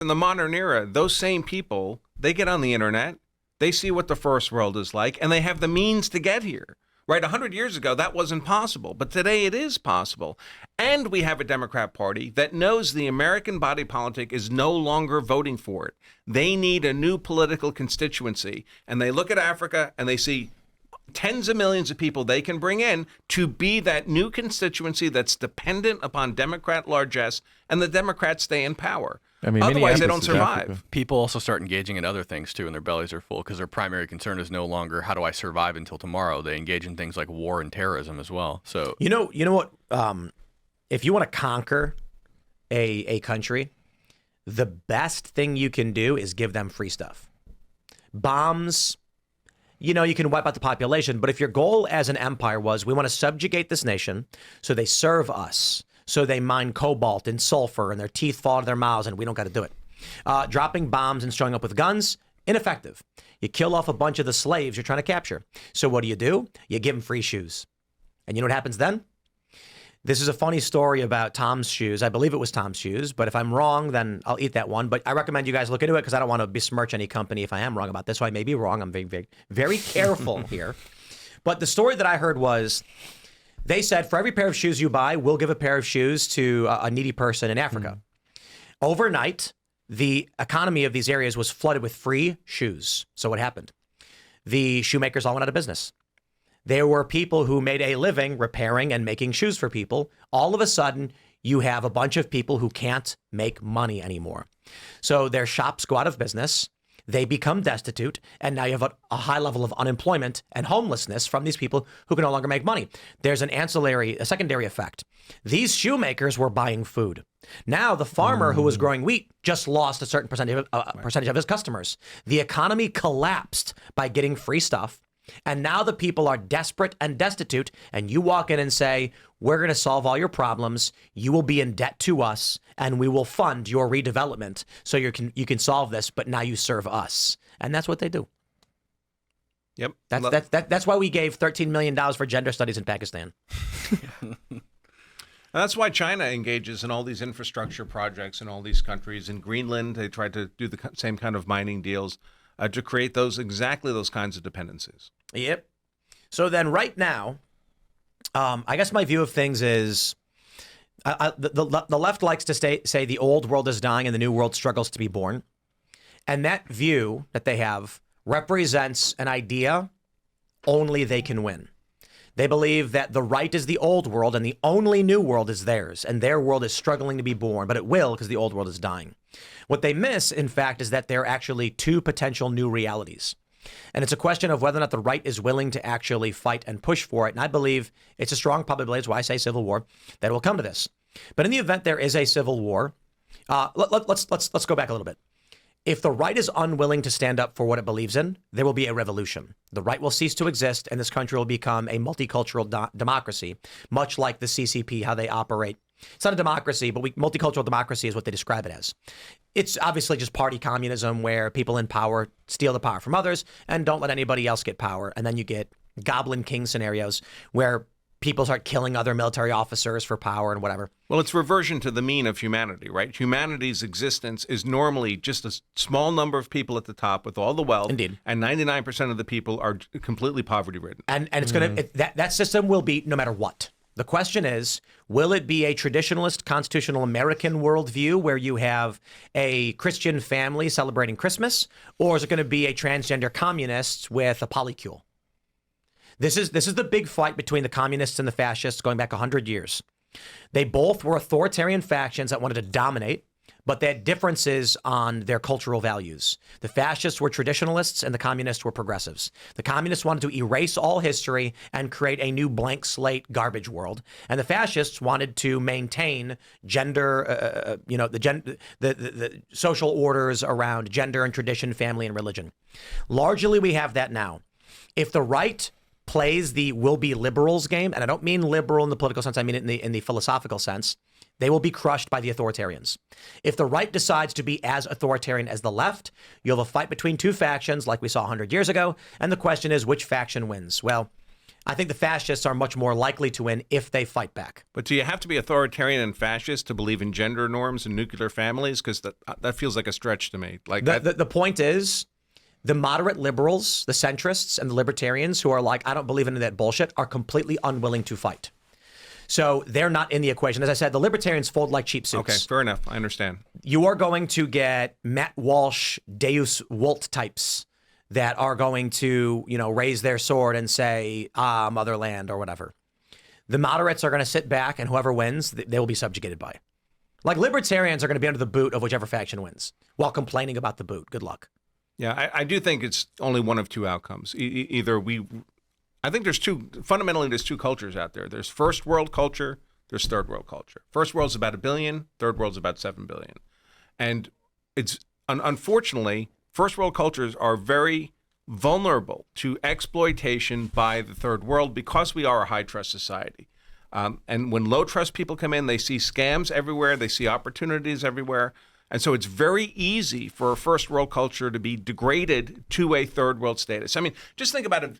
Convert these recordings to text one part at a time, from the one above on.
In the modern era, those same people, they get on the internet, they see what the first world is like, and they have the means to get here. Right? 100 years ago, that wasn't possible, but today it is possible. And we have a Democrat Party that knows the American body politic is no longer voting for it. They need a new political constituency, and they look at Africa and they see tens of millions of people they can bring in to be that new constituency that's dependent upon Democrat largesse, and the Democrats stay in power. I mean, otherwise, they don't Minneapolis is survive. Africa. People also start engaging in other things too, and their bellies are full because their primary concern is no longer how do I survive until tomorrow. They engage in things like war and terrorism as well. So you know what? If you want to conquer a country, the best thing you can do is give them free stuff. Bombs. You know, you can wipe out the population, but if your goal as an empire was we want to subjugate this nation so they serve us, so they mine cobalt and sulfur and their teeth fall out of their mouths and we don't got to do it. Dropping bombs and showing up with guns, ineffective. You kill off a bunch of the slaves you're trying to capture. So what do? You give them free shoes. And you know what happens then? This is a funny story about Tom's shoes. I believe it was Tom's shoes, but if I'm wrong, then I'll eat that one. But I recommend you guys look into it because I don't want to besmirch any company if I am wrong about this. So I may be wrong. I'm very, very, very careful here. But the story that I heard was they said for every pair of shoes you buy, we'll give a pair of shoes to a needy person in Africa. Overnight, the economy of these areas was flooded with free shoes. So what happened? The shoemakers all went out of business. There were people who made a living repairing and making shoes for people. All of a sudden, you have a bunch of people who can't make money anymore. So their shops go out of business. They become destitute. And now you have a high level of unemployment and homelessness from these people who can no longer make money. There's a secondary effect. These shoemakers were buying food. Now the farmer who was growing wheat just lost a certain percentage of his customers. The economy collapsed by getting free stuff. And now the people are desperate and destitute, and you walk in and say, we're going to solve all your problems. You will be in debt to us, and we will fund your redevelopment so you can solve this, but now you serve us. And that's what they do. Yep. That's why we gave $13 million for gender studies in Pakistan. That's why China engages in all these infrastructure projects in all these countries. In Greenland, they tried to do the same kind of mining deals to create exactly those kinds of dependencies. Yep. So then right now, I guess my view of things is the left likes to say the old world is dying and the new world struggles to be born. And that view that they have represents an idea only they can win. They believe that the right is the old world and the only new world is theirs. And their world is struggling to be born, but it will because the old world is dying. What they miss, in fact, is that there are actually two potential new realities. And it's a question of whether or not the right is willing to actually fight and push for it. And I believe it's a strong probability, that's why I say civil war, that it will come to this. But in the event there is a civil war, let's go back a little bit. If the right is unwilling to stand up for what it believes in, there will be a revolution. The right will cease to exist, and this country will become a multicultural democracy, much like the CCP, how they operate. It's not a democracy, but multicultural democracy is what they describe it as. It's obviously just party communism where people in power steal the power from others and don't let anybody else get power. And then you get Goblin King scenarios where people start killing other military officers for power and whatever. Well, it's reversion to the mean of humanity, right? Humanity's existence is normally just a small number of people at the top with all the wealth. Indeed. And 99% of the people are completely poverty-ridden. And it's going to, that system will be no matter what. The question is, will it be a traditionalist, constitutional American worldview where you have a Christian family celebrating Christmas, or is it going to be a transgender communist with a polycule? This is the big fight between the communists and the fascists going back 100 years. They both were authoritarian factions that wanted to dominate, but they had differences on their cultural values. The fascists were traditionalists and the communists were progressives. The communists wanted to erase all history and create a new blank slate garbage world. And the fascists wanted to maintain gender, the social orders around gender and tradition, family and religion. Largely, we have that now. If the right plays the will be liberals game, and I don't mean liberal in the political sense, I mean it in the philosophical sense, they will be crushed by the authoritarians. If the right decides to be as authoritarian as the left, you'll have a fight between two factions like we saw 100 years ago, and the question is which faction wins? Well, I think the fascists are much more likely to win if they fight back. But do you have to be authoritarian and fascist to believe in gender norms and nuclear families? Because that feels like a stretch to me. Like The point is, the moderate liberals, the centrists, and the libertarians who are like, I don't believe in that bullshit, are completely unwilling to fight. So they're not in the equation. As I said, the libertarians fold like cheap suits. Okay, fair enough. I understand. You are going to get Matt Walsh, Deus Vult types that are going to, raise their sword and say, motherland or whatever. The moderates are going to sit back, and whoever wins, they will be subjugated by. Like libertarians are going to be under the boot of whichever faction wins while complaining about the boot. Good luck. Yeah, I do think it's only one of two outcomes. I think there's two cultures out there. There's first world culture, there's third world culture. First world's about 1 billion, third world's about 7 billion. And it's unfortunately, first world cultures are very vulnerable to exploitation by the third world because we are a high trust society. And when low trust people come in, they see scams everywhere, they see opportunities everywhere. And so it's very easy for a first world culture to be degraded to a third world status. I mean, just think about it.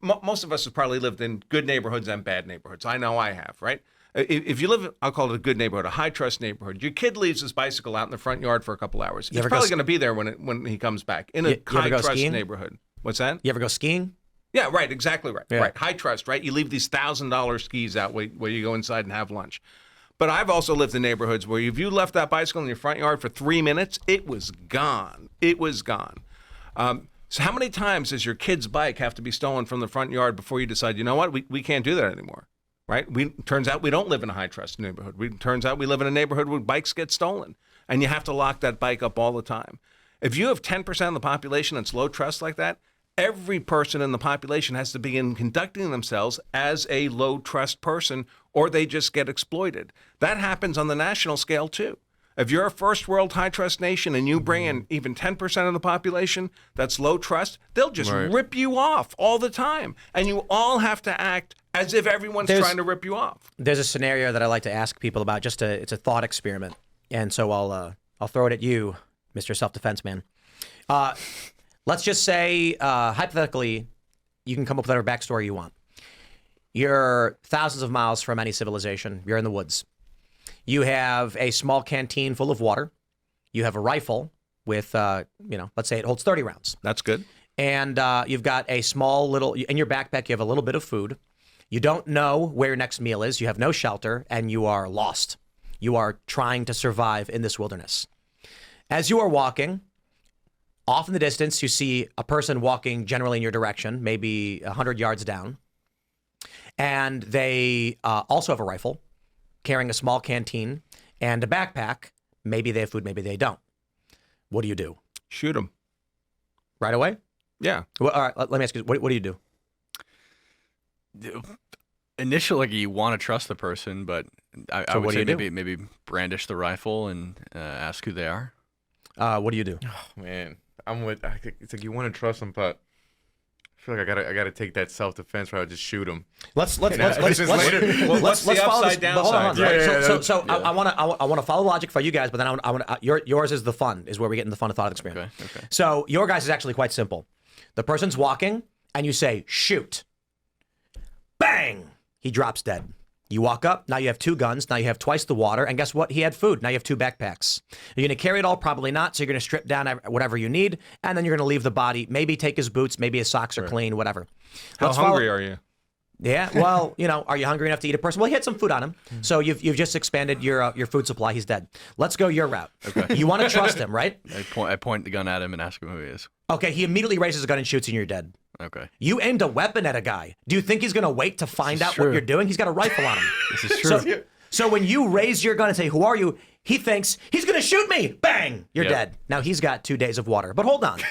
Most of us have probably lived in good neighborhoods and bad neighborhoods. I know I have, right? If you live, I'll call it a good neighborhood, a high trust neighborhood. Your kid leaves his bicycle out in the front yard for a couple hours. It's probably going to be there when he comes back in a high trust neighborhood. What's that? You ever go skiing? Yeah, right. Exactly right. Yeah. Right. High trust, right? You leave these $1,000 skis out where you go inside and have lunch. But I've also lived in neighborhoods where if you left that bicycle in your front yard for 3 minutes, it was gone. It was gone. So how many times does your kid's bike have to be stolen from the front yard before you decide, you know what, we can't do that anymore, right? Turns out we don't live in a high-trust neighborhood. Turns out we live in a neighborhood where bikes get stolen, and you have to lock that bike up all the time. If you have 10% of the population that's low trust like that, every person in the population has to begin conducting themselves as a low trust person, or they just get exploited. That happens on the national scale, too. If you're a first world high trust nation and you bring in even 10% of the population that's low trust, they'll just rip you off all the time. And you all have to act as if everyone's trying to rip you off. There's a scenario that I like to ask people about. It's a thought experiment. And so I'll throw it at you, Mr. Self-Defense Man. Let's just say, hypothetically, you can come up with whatever backstory you want. You're thousands of miles from any civilization. You're in the woods. You have a small canteen full of water. You have a rifle with, let's say it holds 30 rounds. That's good. And you've got a small little, in your backpack, you have a little bit of food. You don't know where your next meal is. You have no shelter, and you are lost. You are trying to survive in this wilderness. As you are walking, off in the distance, you see a person walking generally in your direction, maybe 100 yards down. And they also have a rifle, carrying a small canteen and a backpack. Maybe they have food, maybe they don't. What do you do? Shoot them. Right away? Yeah. Well, all right, let me ask you, what do you do? Initially, you want to trust the person, but I would say maybe brandish the rifle and ask who they are. What do you do? Oh, man, I think it's like you want to trust them, but I feel like I gotta take that self-defense route. Just shoot them. What's the upside downside? I want to follow logic for you guys, but then yours is the fun, is where we get into the fun of thought experiment. Okay. So your guys is actually quite simple. The person's walking, and you say shoot. Bang! He drops dead. You walk up, now you have 2 guns, now you have twice the water, and guess what? He had food. Now you have 2 backpacks. You're going to carry it all? Probably not, so you're going to strip down whatever you need, and then you're going to leave the body, maybe take his boots, maybe his socks are clean, whatever. How hungry are you? Yeah, well, are you hungry enough to eat a person? Well, he had some food on him, so you've just expanded your food supply. He's dead. Let's go your route. Okay. You want to trust him, right? I point the gun at him and ask him who he is. Okay, he immediately raises a gun and shoots and you're dead. Okay. You aimed a weapon at a guy. Do you think he's going to wait to find out what you're doing? He's got a rifle on him. This is true. So when you raise your gun and say, who are you? He thinks, he's going to shoot me. Bang! You're dead. Now he's got 2 days of water. But hold on.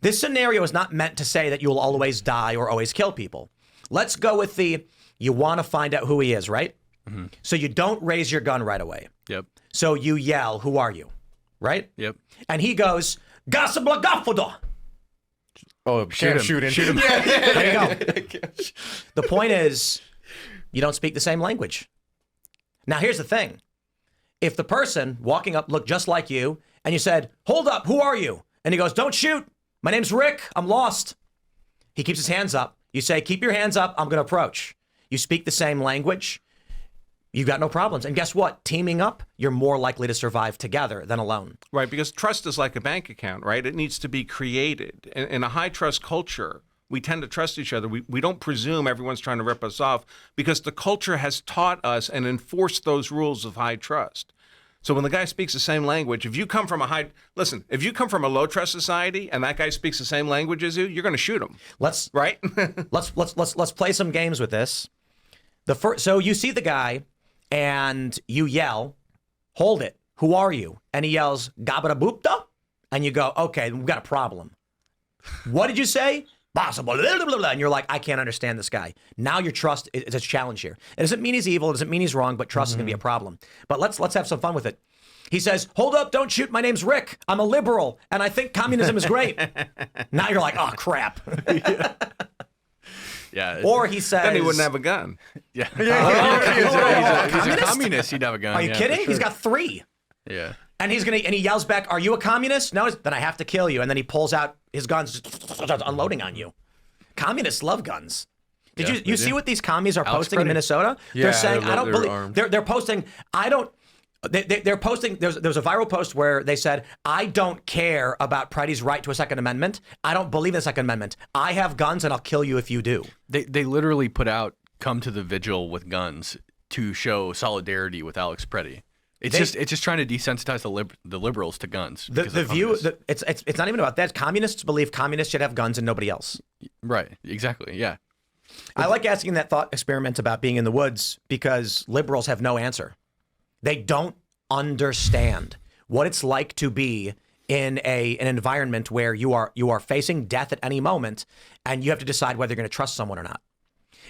This scenario is not meant to say that you'll always die or always kill people. Let's go with you want to find out who he is, right? Mm-hmm. So you don't raise your gun right away. Yep. So you yell, who are you? Right? Yep. And he goes, Gasablagafodo. Oh, shoot him. There you go. The point is, you don't speak the same language. Now, here's the thing. If the person walking up looked just like you, and you said, hold up, who are you? And he goes, don't shoot. My name's Rick. I'm lost. He keeps his hands up. You say, keep your hands up, I'm going to approach. You speak the same language, you got no problems. And guess what? Teaming up, you're more likely to survive together than alone. Right, because trust is like a bank account, right? It needs to be created. In a high trust culture, we tend to trust each other. We don't presume everyone's trying to rip us off because the culture has taught us and enforced those rules of high trust. So when the guy speaks the same language, if you come from if you come from a low trust society and that guy speaks the same language as you, you're going to shoot him. Right? Let's play some games with this. So you see the guy and you yell, hold it. Who are you? And he yells, Gabada Boopda. And you go, okay, we've got a problem. What did you say? Possible. And you're like, I can't understand this guy. Now your trust is a challenge here. It doesn't mean he's evil. It doesn't mean he's wrong, but trust is going to be a problem. But let's have some fun with it. He says, hold up, don't shoot. My name's Rick. I'm a liberal, and I think communism is great. Now you're like, oh, crap. Yeah. Or he says... Then he wouldn't have a gun. Yeah. He's a communist. He'd have a gun. Are you kidding? Sure. He's got 3. Yeah. And he yells back, are you a communist? No, then I have to kill you. And then he pulls out his guns, just unloading on you. Communists love guns. Did you see what these commies are posting in Minnesota? Yeah, they're saying, they're I don't believe, armed. they're posting, I don't, they're posting, there's a viral post where they said, I don't care about Preddy's right to a Second Amendment. I don't believe in the Second Amendment. I have guns and I'll kill you if you do. They literally put out, come to the vigil with guns to show solidarity with Alex Preddy. It's just trying to desensitize the liberals to guns. The view, it's not even about that. Communists believe communists should have guns and nobody else. Right. Exactly. Yeah. I like asking that thought experiment about being in the woods because liberals have no answer. They don't understand what it's like to be in an environment where you are facing death at any moment and you have to decide whether you're going to trust someone or not.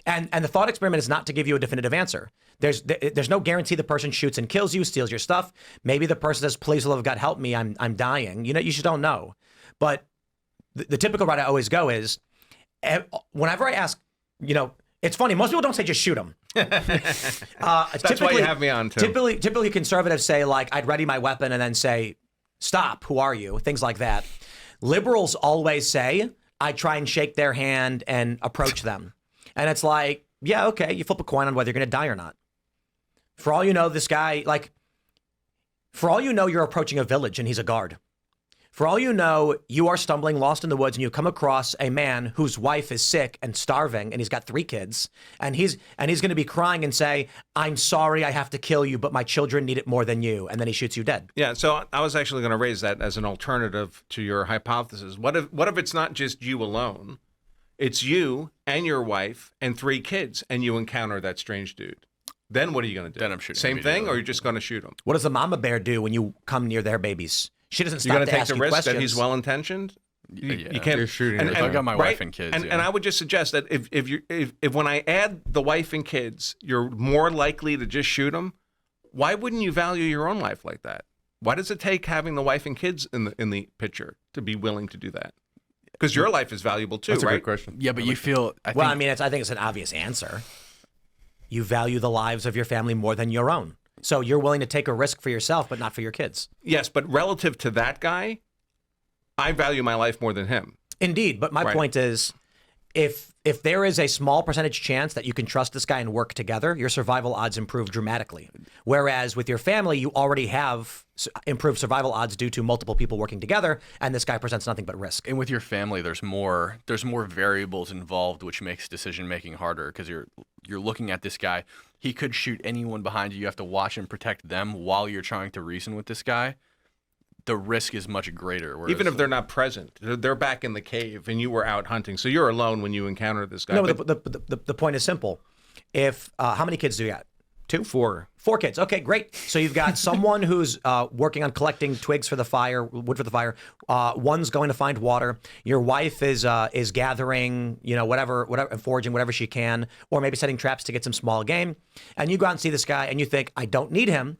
And the thought experiment is not to give you a definitive answer. There's no guarantee the person shoots and kills you, steals your stuff. Maybe the person says, please, love of God, help me. I'm dying. You just don't know. But the typical route I always go is whenever I ask, it's funny. Most people don't say just shoot them. That's why you have me on too. Typically conservatives say like, I'd ready my weapon and then say, stop, who are you? Things like that. Liberals always say, I try and shake their hand and approach them. And it's like, yeah, okay, you flip a coin on whether you're going to die or not. For all you know, this guy, for all you know, you're approaching a village and he's a guard. For all you know, you are stumbling, lost in the woods, and you come across a man whose wife is sick and starving, and he's got 3 kids, and he's going to be crying and say, I'm sorry, I have to kill you, but my children need it more than you, and then he shoots you dead. Yeah, so I was actually going to raise that as an alternative to your hypothesis. What if it's not just you alone? It's you and your wife and 3 kids, and you encounter that strange dude. Then what are you going to do? Then I'm shooting Same thing, immediately. or you're just going to shoot him? What does the mama bear do when you come near their babies? She doesn't stop You're going to to take ask the you risk questions. that he's well-intentioned? Yeah. You can't. You're shooting And, at If I them. got my right? wife and kids, and I would just suggest that if when I add the wife and kids, you're more likely to just shoot them. Why wouldn't you value your own life like that? Why does it take having the wife and kids in the picture to be willing to do that? Because your life is valuable too, That's a right? good question. Yeah, but you feel. I think it's an obvious answer. You value the lives of your family more than your own. So you're willing to take a risk for yourself, but not for your kids. Yes, but relative to that guy, I value my life more than him. Indeed, but my point is, if there is a small percentage chance that you can trust this guy and work together, your survival odds improve dramatically. Whereas with your family, you already have improved survival odds due to multiple people working together, and this guy presents nothing but risk. And with your family, there's more variables involved, which makes decision making harder because you're looking at this guy. He could shoot anyone behind you. You have to watch and protect them while you're trying to reason with this guy. The risk is much greater. Even if they're not present, they're back in the cave and you were out hunting. So you're alone when you encounter this guy. No, the point is simple. If how many kids do you got? 2? 4. 4 kids. Okay, great. So you've got someone who's working on collecting twigs for the fire, wood for the fire. One's going to find water. Your wife is gathering, whatever, foraging whatever she can, or maybe setting traps to get some small game. And you go out and see this guy, and you think, I don't need him.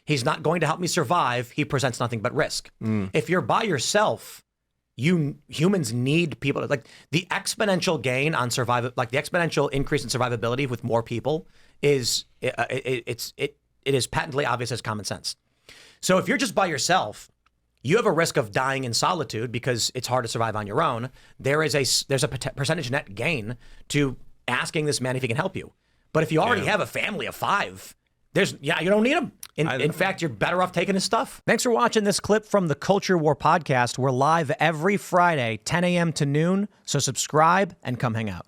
He's not going to help me survive. He presents nothing but risk. If you're by yourself, humans need people. Like the exponential gain on like the exponential increase in survivability with more people is it is patently obvious as common sense. So if you're just by yourself, you have a risk of dying in solitude because it's hard to survive on your own. There's a percentage net gain to asking this man if he can help you. But if you already have a family of 5, you don't need him. In fact, you're better off taking his stuff. Thanks for watching this clip from the Culture War podcast. We're live every Friday, 10 a.m. to noon. So subscribe and come hang out.